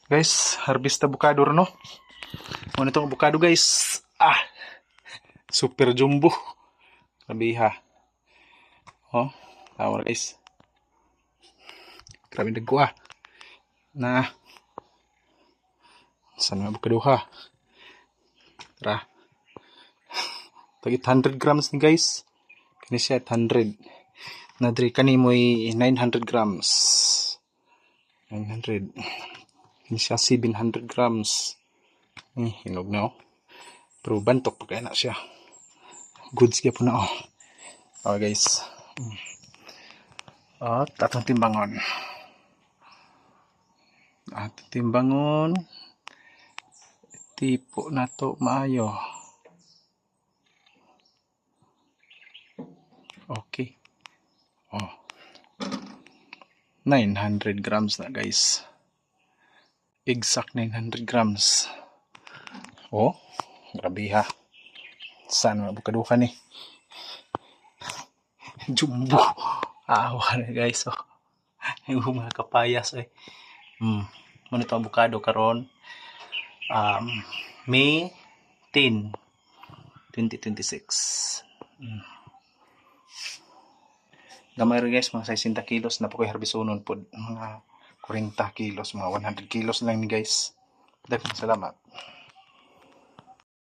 Guys, harvest avocado no. Ano itong avocado guys? Super jumbo. Grabe ha. Oh, tawar guys. Grabe dagko na. Saan mga avocado ha? Tara. Tagit 100 grams ni guys. Kani siya 100. Nadri kani mo'y 900 grams. 900. Kani siya 700 grams. Hinog na Pero bantok pa kaya na siya. Goods kaya po na Okay guys. Atong timbangon. Atong timbangon. Tipo na to maayo. Okay. 900 grams na guys. Exact 900 grams. Grabe ha. Saan mga avocado ka ni? Jumbo. Awa na guys. Yung mga kapayas Muna ito avocado karon May 10 2026. Gamay rin guys, mga 60 kilos na po kayo harbisonon po. Mga 40 kilos, mga 100 kilos lang ni guys. Daghang salamat.